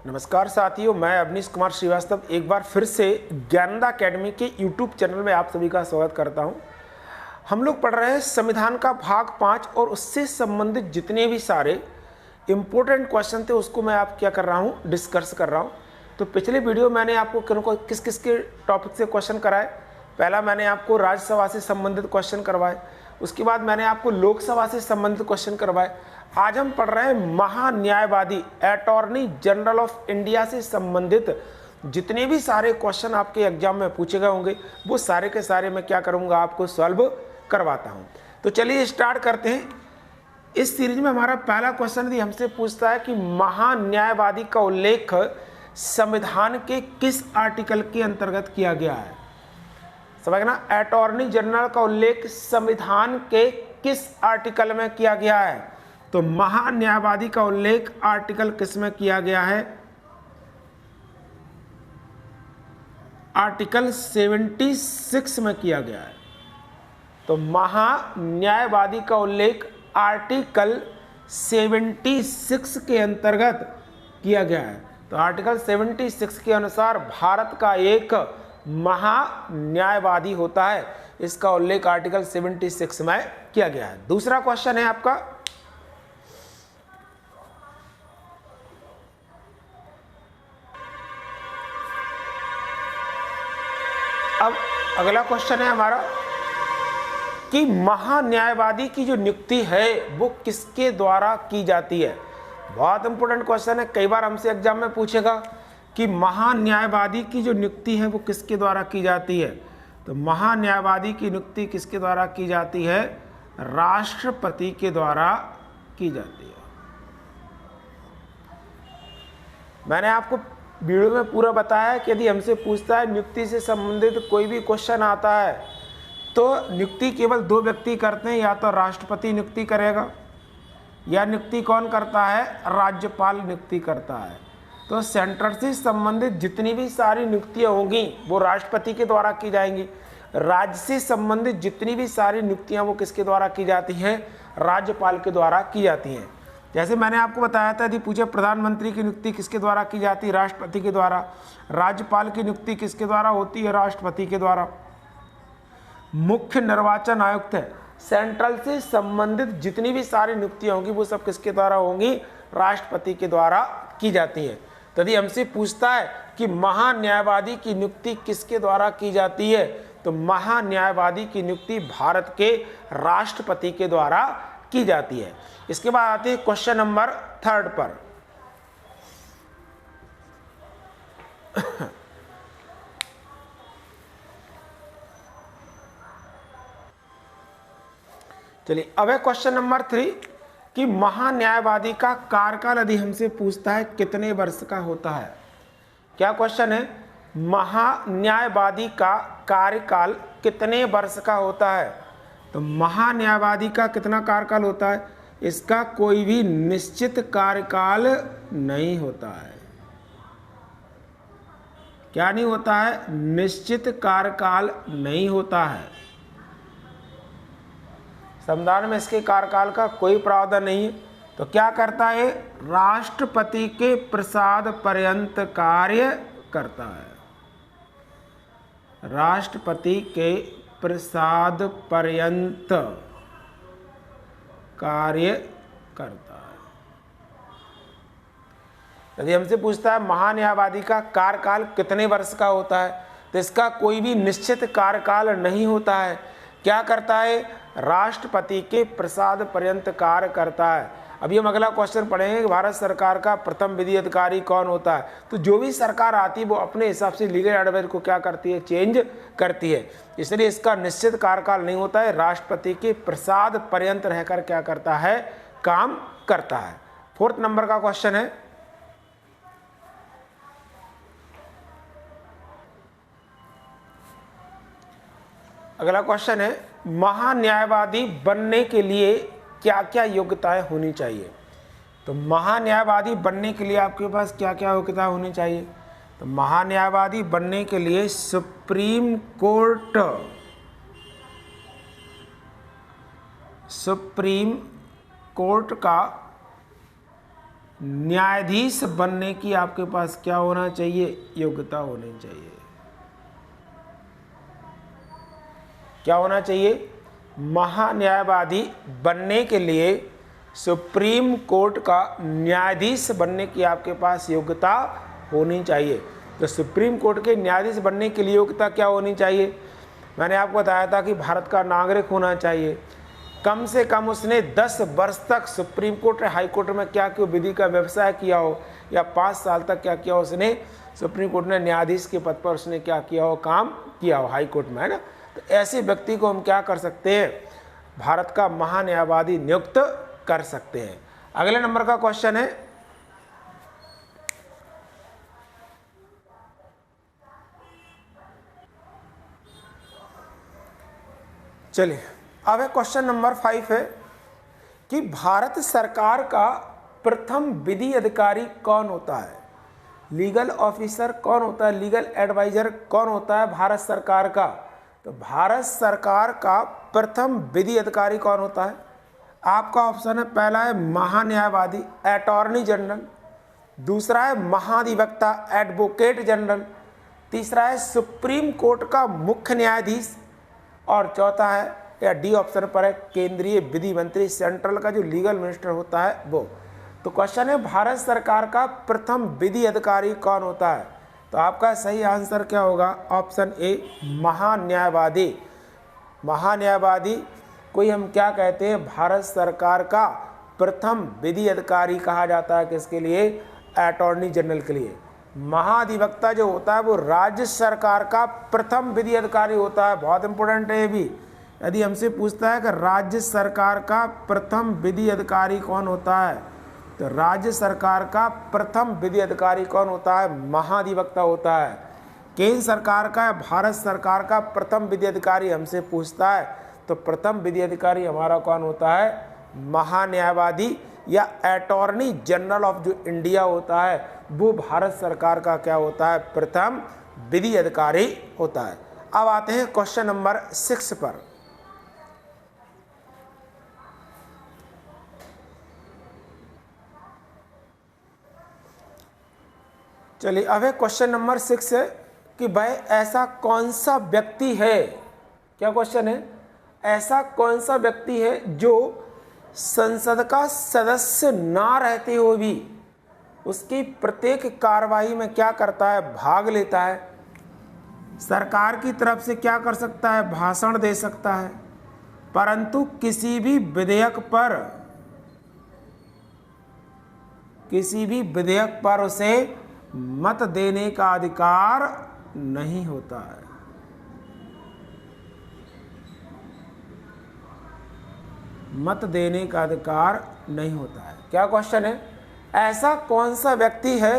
नमस्कार साथियों, मैं अवनीश कुमार श्रीवास्तव एक बार फिर से ज्ञानदा एकेडमी के YouTube चैनल में आप सभी का स्वागत करता हूं। हम लोग पढ़ रहे हैं संविधान का भाग 5 और उससे संबंधित जितने भी सारे इम्पोर्टेंट क्वेश्चन थे उसको मैं आप क्या कर रहा हूं, डिस्कस कर रहा हूं। तो पिछले वीडियो मैंने आपको किस किस के टॉपिक से क्वेश्चन कराए। पहला मैंने आपको राज्यसभा से संबंधित क्वेश्चन करवाए, उसके बाद मैंने आपको लोकसभा से संबंधित क्वेश्चन करवाए। आज हम पढ़ रहे हैं महान्यायवादी अटॉर्नी जनरल ऑफ इंडिया से संबंधित जितने भी सारे क्वेश्चन आपके एग्जाम में पूछे गए होंगे वो सारे के सारे मैं क्या करूंगा, आपको सॉल्व करवाता हूं। तो चलिए स्टार्ट करते हैं। इस सीरीज में हमारा पहला क्वेश्चन भी हमसे पूछता है कि महान्यायवादी का उल्लेख संविधान के किस आर्टिकल के अंतर्गत किया गया है। समझना, अटॉर्नी जनरल का उल्लेख संविधान के किस आर्टिकल में किया गया है। तो महान्यायवादी का उल्लेख आर्टिकल किस में किया गया है? आर्टिकल 76 में किया गया है। तो महान्यायवादी का उल्लेख आर्टिकल 76 के अंतर्गत किया गया है। तो आर्टिकल 76 के अनुसार भारत का एक महान्यायवादी होता है, इसका उल्लेख आर्टिकल 76 में किया गया है। दूसरा क्वेश्चन है आपका, अब अगला क्वेश्चन है हमारा कि महान्यायवादी की जो नियुक्ति है वो किसके द्वारा की जाती है। बहुत इंपॉर्टेंट क्वेश्चन है, कई बार हमसे एग्जाम में पूछेगा कि महान्यायवादी की जो नियुक्ति है वो किसके द्वारा की जाती है। तो महान्यायवादी की नियुक्ति किसके द्वारा की जाती है? राष्ट्रपति के द्वारा की जाती है। मैंने आपको वीडियो में पूरा बताया है कि यदि हमसे पूछता है नियुक्ति से संबंधित कोई भी क्वेश्चन आता है तो नियुक्ति केवल दो व्यक्ति करते हैं, या तो राष्ट्रपति नियुक्ति करेगा या नियुक्ति कौन करता है? राज्यपाल नियुक्ति करता है। तो सेंटर से संबंधित जितनी भी सारी नियुक्तियां होंगी वो राष्ट्रपति के द्वारा की जाएंगी। राज्य से संबंधित जितनी भी सारी नियुक्तियां वो किसके द्वारा की जाती हैं? राज्यपाल के द्वारा की जाती हैं। जैसे मैंने आपको बताया था, यदि पूछे प्रधानमंत्री की नियुक्ति किसके द्वारा की जाती है? राष्ट्रपति के द्वारा। राज्यपाल की नियुक्ति किसके द्वारा होती है? राष्ट्रपति के द्वारा। मुख्य निर्वाचन आयुक्त है, सेंट्रल से संबंधित जितनी भी सारी नियुक्तियां होंगी वो सब किसके द्वारा होंगी? राष्ट्रपति के द्वारा की जाती है। तो यदि हमसे पूछता है कि महान्यायवादी की नियुक्ति किसके द्वारा की जाती है, तो महान्यायवादी की नियुक्ति भारत के राष्ट्रपति के द्वारा की जाती है। इसके बाद आते हैं क्वेश्चन नंबर 3 पर। चलिए, अब है क्वेश्चन नंबर 3 कि महान्यायवादी का कार्यकाल यदि हमसे पूछता है कितने वर्ष का होता है। क्या क्वेश्चन है? महान्यायवादी का कार्यकाल कितने वर्ष का होता है। तो महान्यायवादी का कितना कार्यकाल होता है? इसका कोई भी निश्चित कार्यकाल नहीं होता है। क्या नहीं होता है? निश्चित कार्यकाल नहीं होता है। संविधान में इसके कार्यकाल का कोई प्रावधान नहीं है। तो क्या करता है? राष्ट्रपति के प्रसाद पर्यंत कार्य करता है। राष्ट्रपति के प्रसाद पर्यंत कार्य करता है। यदि हमसे पूछता है महान्यायवादी का कार्यकाल कितने वर्ष का होता है, तो इसका कोई भी निश्चित कार्यकाल नहीं होता है। क्या करता है? राष्ट्रपति के प्रसाद पर्यंत कार्य करता है। अभी हम अगला क्वेश्चन पढ़ेंगे कि भारत सरकार का प्रथम विधि अधिकारी कौन होता है। तो जो भी सरकार आती है वो अपने हिसाब से लीगल एडवाइस को क्या करती है? चेंज करती है। इसलिए इसका निश्चित कार्यकाल नहीं होता है। राष्ट्रपति के प्रसाद पर्यंत रहकर क्या करता है? काम करता है। 4th नंबर का क्वेश्चन है, अगला क्वेश्चन है महान्यायवादी बनने के लिए क्या क्या योग्यताएं होनी चाहिए। तो महान्यायवादी बनने के लिए आपके पास क्या क्या योग्यता होनी चाहिए। तो महान्यायवादी बनने के लिए सुप्रीम कोर्ट का न्यायाधीश बनने की आपके पास क्या होना चाहिए? योग्यता होनी चाहिए। क्या होना चाहिए? महान्यायवादी बनने के लिए सुप्रीम कोर्ट का न्यायाधीश बनने की आपके पास योग्यता होनी चाहिए। तो सुप्रीम कोर्ट के न्यायाधीश बनने के लिए योग्यता क्या होनी चाहिए? मैंने आपको बताया था कि भारत का नागरिक होना चाहिए, कम से कम उसने 10 वर्ष तक सुप्रीम कोर्ट या हाई कोर्ट में क्या कि विधि का व्यवसाय किया हो, या 5 साल तक क्या किया हो उसने, सुप्रीम कोर्ट ने न्यायाधीश के पद पर उसने क्या किया हो, काम किया हो हाई कोर्ट में, है ना। तो ऐसे व्यक्ति को हम क्या कर सकते हैं? भारत का महान्यायवादी नियुक्त कर सकते हैं। अगले नंबर का क्वेश्चन है, चलिए अब है क्वेश्चन नंबर 5 है कि भारत सरकार का प्रथम विधि अधिकारी कौन होता है? लीगल ऑफिसर कौन होता है? लीगल एडवाइजर कौन होता है भारत सरकार का? तो भारत सरकार का प्रथम विधि अधिकारी कौन होता है? आपका ऑप्शन है, पहला है महान्यायवादी अटॉर्नी जनरल, दूसरा है महाधिवक्ता एडवोकेट जनरल, तीसरा है सुप्रीम कोर्ट का मुख्य न्यायाधीश, और चौथा है या डी ऑप्शन पर है केंद्रीय विधि मंत्री, सेंट्रल का जो लीगल मिनिस्टर होता है वो। तो क्वेश्चन है भारत सरकार का प्रथम विधि अधिकारी कौन होता है? तो आपका सही आंसर क्या होगा? Option A महान्यायवादी। महान्यायवादी कोई हम क्या कहते हैं? भारत सरकार का प्रथम विधि अधिकारी कहा जाता है। किसके लिए? अटॉर्नी जनरल के लिए। महाधिवक्ता जो होता है वो राज्य सरकार का प्रथम विधि अधिकारी होता है। बहुत इंपॉर्टेंट है ये भी। यदि हमसे पूछता है कि राज्य सरकार का प्रथम विधि अधिकारी कौन होता है, तो राज्य सरकार का प्रथम विधि अधिकारी कौन होता है? महाधिवक्ता होता है। केंद्र सरकार का या भारत सरकार का प्रथम विधि अधिकारी हमसे पूछता है, तो प्रथम विधि अधिकारी हमारा कौन होता है? महान्यायवादी या अटॉर्नी जनरल ऑफ जो इंडिया होता है वो भारत सरकार का क्या होता है? प्रथम विधि अधिकारी होता है। अब आते हैं क्वेश्चन नंबर 6 पर। चलिए अब है क्वेश्चन नंबर 6 है कि भाई ऐसा कौन सा व्यक्ति है, क्या क्वेश्चन है? ऐसा कौन सा व्यक्ति है जो संसद का सदस्य ना रहते हुए भी उसकी प्रत्येक कार्रवाई में क्या करता है? भाग लेता है। सरकार की तरफ से क्या कर सकता है? भाषण दे सकता है, परंतु किसी भी विधेयक पर उसे मत देने का अधिकार नहीं होता है। मत देने का अधिकार नहीं होता है। क्या क्वेश्चन है? ऐसा कौन सा व्यक्ति है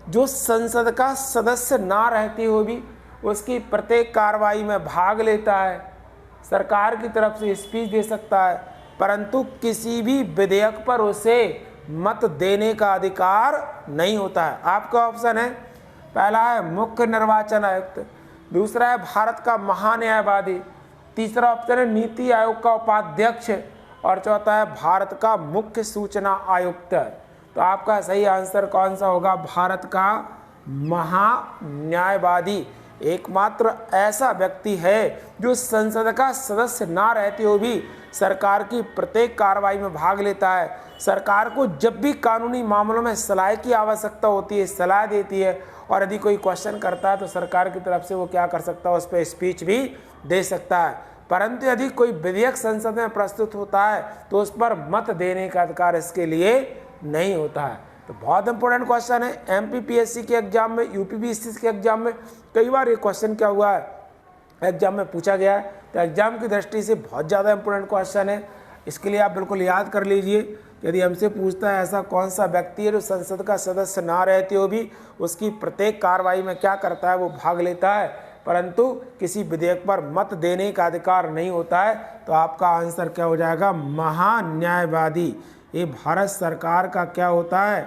जो संसद का सदस्य ना रहते हुए भी उसकी प्रत्येक कार्रवाई में भाग लेता है, सरकार की तरफ से स्पीच दे सकता है, परंतु किसी भी विधेयक पर उसे मत देने का अधिकार नहीं होता है? आपका ऑप्शन है, पहला है मुख्य निर्वाचन आयुक्त, दूसरा है भारत का महान्यायवादी, तीसरा ऑप्शन है नीति आयोग का उपाध्यक्ष, और चौथा है भारत का मुख्य सूचना आयुक्त। तो आपका सही आंसर कौन सा होगा? भारत का महान्यायवादी एकमात्र ऐसा व्यक्ति है जो संसद का सदस्य ना रहते हुए भी सरकार की प्रत्येक कार्रवाई में भाग लेता है। सरकार को जब भी कानूनी मामलों में सलाह की आवश्यकता होती है, सलाह देती है, और यदि कोई क्वेश्चन करता है तो सरकार की तरफ से वो क्या कर सकता है? उस पर स्पीच भी दे सकता है। परंतु यदि कोई विधेयक संसद में प्रस्तुत होता है तो उस पर मत देने का अधिकार इसके लिए नहीं होता है। तो बहुत इंपॉर्टेंट क्वेश्चन है। एमपीपीएससी के एग्जाम में, यूपीपीएससी के एग्जाम में कई बार ये क्वेश्चन क्या हुआ है, एग्जाम में पूछा गया है। तो एग्जाम की दृष्टि से बहुत ज़्यादा इंपॉर्टेंट क्वेश्चन है। इसके लिए आप बिल्कुल याद कर लीजिए। यदि हमसे पूछता है ऐसा कौन सा व्यक्ति है जो संसद का सदस्य ना रहते हुए भी उसकी प्रत्येक कार्रवाई में क्या करता है? वो भाग लेता है, परंतु किसी विधेयक पर मत देने का अधिकार नहीं होता है। तो आपका आंसर क्या हो जाएगा? महान्यायवादी। ये भारत सरकार का क्या होता है?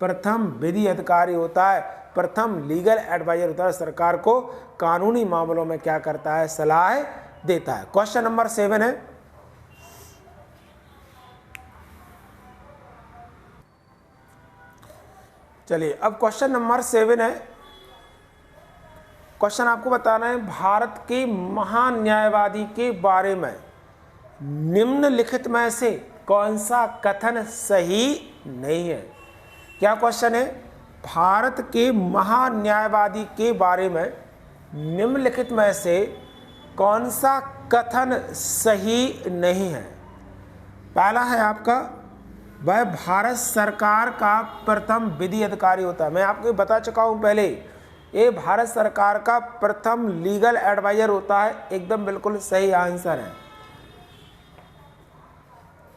प्रथम विधि अधिकारी होता है, प्रथम लीगल एडवाइजर होता है। सरकार को कानूनी मामलों में क्या करता है? सलाह देता है। क्वेश्चन नंबर 7 है, चलिए अब क्वेश्चन नंबर 7 है। क्वेश्चन आपको बताना है भारत के महान न्यायवादी के बारे में निम्नलिखित में से कौन सा कथन सही नहीं है। क्या क्वेश्चन है? भारत के महान न्यायवादी के बारे में निम्नलिखित में से कौन सा कथन सही नहीं है। पहला है आपका, वह भारत सरकार का प्रथम विधि अधिकारी होता है। मैं आपको बता चुका हूं पहले, ये भारत सरकार का प्रथम लीगल एडवाइजर होता है। एकदम बिल्कुल सही आंसर है।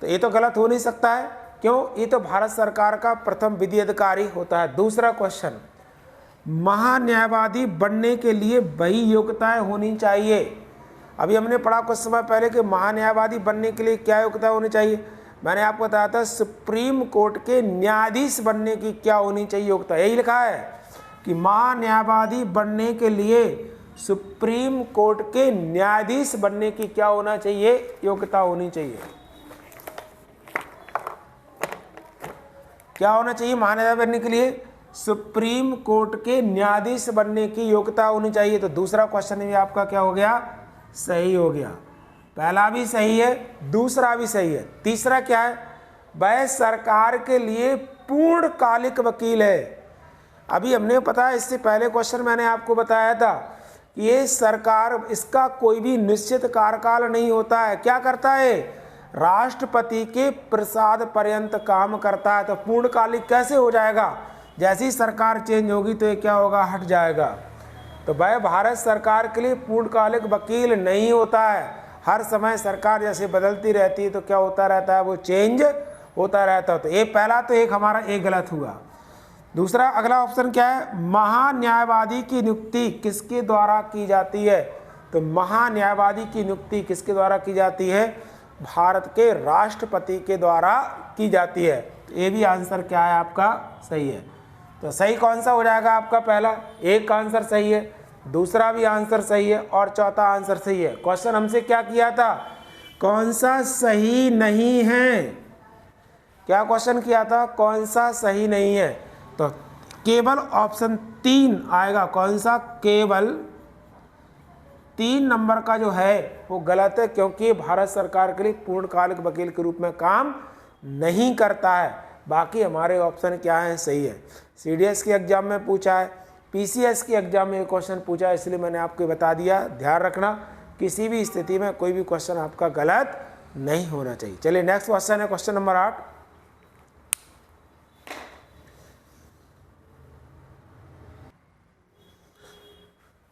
तो ये तो गलत हो नहीं सकता है, क्यों? ये तो भारत सरकार का प्रथम विधि अधिकारी होता है। दूसरा क्वेश्चन, महान्यायवादी बनने के लिए वही योग्यताएं होनी चाहिए। अभी हमने पढ़ा कुछ समय पहले कि महान्यायवादी बनने के लिए क्या योग्यता होनी चाहिए। मैंने आपको बताया था सुप्रीम कोर्ट के न्यायाधीश बनने की क्या होनी चाहिए योग्यता। यही लिखा है कि महान्यायवादी बनने के लिए सुप्रीम कोर्ट के न्यायाधीश बनने की क्या होना चाहिए, योग्यता होनी चाहिए। क्या होना चाहिए महान्यायवादी बनने के लिए? सुप्रीम कोर्ट के न्यायाधीश बनने की योग्यता होनी चाहिए। तो दूसरा क्वेश्चन भी आपका क्या हो गया? सही हो गया। पहला भी सही है, दूसरा भी सही है। तीसरा क्या है? वह सरकार के लिए पूर्णकालिक वकील है। अभी हमने पता है, इससे पहले क्वेश्चन मैंने आपको बताया था कि ये सरकार, इसका कोई भी निश्चित कार्यकाल नहीं होता है। क्या करता है? राष्ट्रपति के प्रसाद पर्यंत काम करता है। तो पूर्णकालिक कैसे हो जाएगा? जैसी सरकार चेंज होगी तो ये क्या होगा? हट जाएगा। तो वह भारत सरकार के लिए पूर्णकालिक वकील नहीं होता है। हर समय सरकार जैसे बदलती रहती है तो क्या होता रहता है? वो चेंज होता रहता है। तो ये पहला तो एक हमारा एक गलत हुआ। दूसरा अगला ऑप्शन क्या है? महान्यायवादी की नियुक्ति किसके द्वारा की जाती है? तो महान्यायवादी की नियुक्ति किसके द्वारा की जाती है? भारत के राष्ट्रपति के द्वारा की जाती है। तो ये भी आंसर क्या है आपका? सही है। तो सही कौन सा हो जाएगा आपका? पहला एक आंसर सही है, दूसरा भी आंसर सही है और चौथा आंसर सही है। क्वेश्चन हमसे क्या किया था? कौन सा सही नहीं है? क्या क्वेश्चन किया था? कौन सा सही नहीं है? तो केवल ऑप्शन 3 आएगा। कौन सा? केवल 3 नंबर का जो है वो गलत है, क्योंकि भारत सरकार के लिए पूर्णकालिक वकील के रूप में काम नहीं करता है। बाकी हमारे ऑप्शन क्या है? सही है। सीडीएस के एग्जाम में पूछा है, पीसीएस के एग्जाम में क्वेश्चन पूछा है, इसलिए मैंने आपको बता दिया। ध्यान रखना, किसी भी स्थिति में कोई भी क्वेश्चन आपका गलत नहीं होना चाहिए। चलिए नेक्स्ट क्वेश्चन है क्वेश्चन नंबर 8।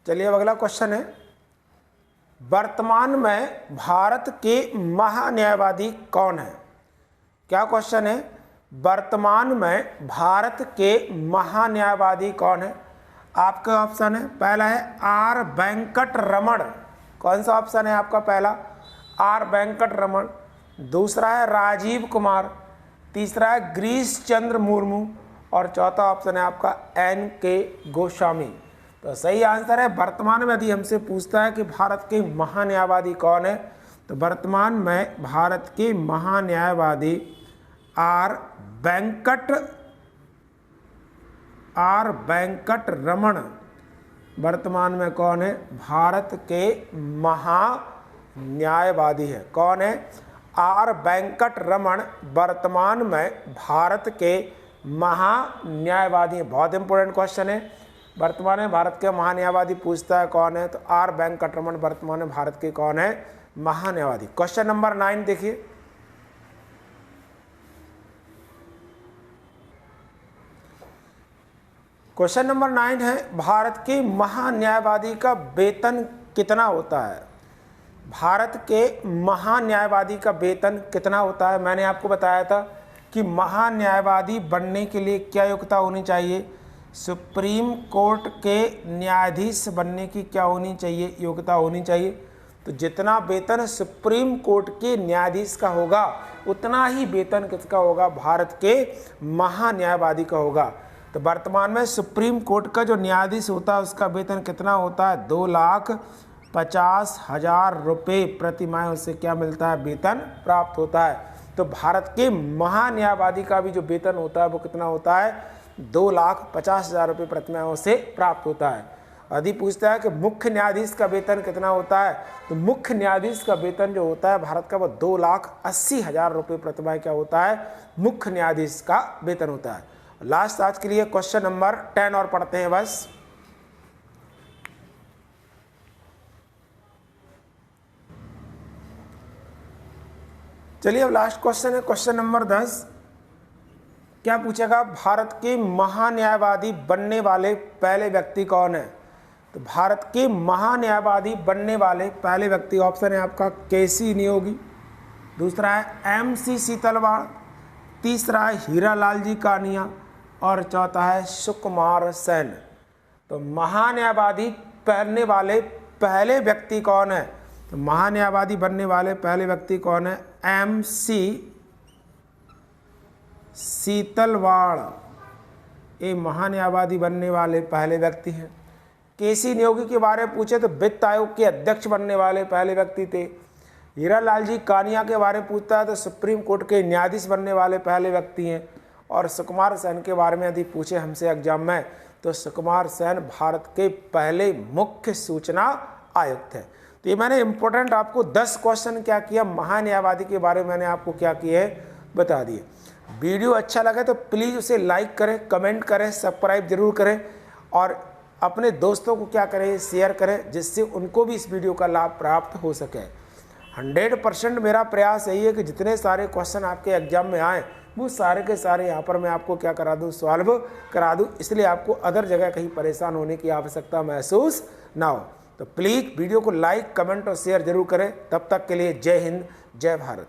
चलिए अब अगला क्वेश्चन है, वर्तमान में भारत के महान्यायवादी कौन है? क्या क्वेश्चन है? वर्तमान में भारत के महान्यायवादी कौन है? आपका ऑप्शन है, पहला है आर वेंकट रमण। कौन सा ऑप्शन है आपका? पहला आर वेंकट रमण, दूसरा है राजीव कुमार, तीसरा है गिरीश चंद्र मुर्मू और चौथा ऑप्शन है आपका एन के गोस्वामी। तो सही आंसर है, वर्तमान में यदि हमसे पूछता है कि भारत के महान्यायवादी कौन है, तो वर्तमान में भारत के महान्यायवादी आर वेंकट रमण वर्तमान में कौन है? भारत के महान्यायवादी है। कौन है? आर वेंकट रमण वर्तमान में भारत के महान्यायवादी है। बहुत इंपॉर्टेंट क्वेश्चन है। वर्तमान में भारत के महान्यायवादी पूछता है कौन है, तो आर वेंकट रमण वर्तमान में भारत के कौन है? महान्यायवादी। क्वेश्चन नंबर 9 देखिए, क्वेश्चन नंबर 9 है, भारत के महान्यायवादी का वेतन कितना होता है? भारत के महान्यायवादी का वेतन कितना होता है? मैंने आपको बताया था कि महान्यायवादी बनने के लिए क्या योग्यता होनी चाहिए? सुप्रीम कोर्ट के न्यायाधीश बनने की क्या होनी चाहिए? योग्यता होनी चाहिए। तो जितना वेतन सुप्रीम कोर्ट के न्यायाधीश का होगा उतना ही वेतन किसका होगा? भारत के महान्यायवादी का होगा। तो वर्तमान में सुप्रीम कोर्ट का जो न्यायाधीश होता है उसका वेतन कितना होता है? 2,50,000 रुपये प्रति माह उससे क्या मिलता है? वेतन प्राप्त होता है। तो भारत के महान्यायवादी का भी जो वेतन होता है वो कितना होता है? 2,50,000 रुपये प्रतिमाह से प्राप्त होता है। यदि पूछता है कि मुख्य न्यायाधीश का वेतन कितना होता है, तो मुख्य न्यायाधीश का वेतन जो होता है भारत का वो 2,80,000 रुपये प्रतिमाह क्या होता है, मुख्य न्यायाधीश का वेतन होता है। लास्ट आज के लिए क्वेश्चन नंबर 10 और पढ़ते हैं बस। चलिए अब लास्ट क्वेश्चन है क्वेश्चन नंबर 10। क्या पूछेगा, भारत के महान्यायवादी बनने वाले पहले व्यक्ति कौन है। तो भारत के महान्यायवादी बनने वाले पहले व्यक्ति, ऑप्शन है आपका केसी नियोगी, दूसरा है MC सीतलवाड़, तीसरा है हीरालाल जी कानिया और चौथा है सुकुमार सेन। तो महान्यायवादी बनने वाले पहले व्यक्ति कौन है, तो महान्यायवादी बनने वाले पहले व्यक्ति कौन है, MC सीतलवाड़, ये महान्यायवादी बनने वाले पहले व्यक्ति हैं। केसी नियोगी के बारे में पूछे तो वित्त आयोग के अध्यक्ष बनने वाले पहले व्यक्ति थे। हीरालाल जी कानिया के बारे में पूछता है तो सुप्रीम कोर्ट के न्यायाधीश बनने वाले पहले व्यक्ति हैं। और सुकुमार सेन के बारे में यदि पूछे हमसे एग्जाम में, तो सुकुमार सेन भारत के पहले मुख्य सूचना आयुक्त हैं। तो ये मैंने इंपॉर्टेंट आपको 10 क्वेश्चन क्या किया, महान्यायवादी के बारे में मैंने आपको क्या किए बता दिए। वीडियो अच्छा लगे तो प्लीज़ उसे लाइक करें, कमेंट करें, सब्सक्राइब जरूर करें और अपने दोस्तों को क्या करें, शेयर करें, जिससे उनको भी इस वीडियो का लाभ प्राप्त हो सके। 100% मेरा प्रयास यही है कि जितने सारे क्वेश्चन आपके एग्जाम में आए वो सारे के सारे यहाँ पर मैं आपको क्या करा दूँ, सॉल्व करा दूँ, इसलिए आपको अदर जगह कहीं परेशान होने की आवश्यकता महसूस ना हो। तो प्लीज़ वीडियो को लाइक, कमेंट और शेयर जरूर करें। तब तक के लिए जय हिंद, जय भारत।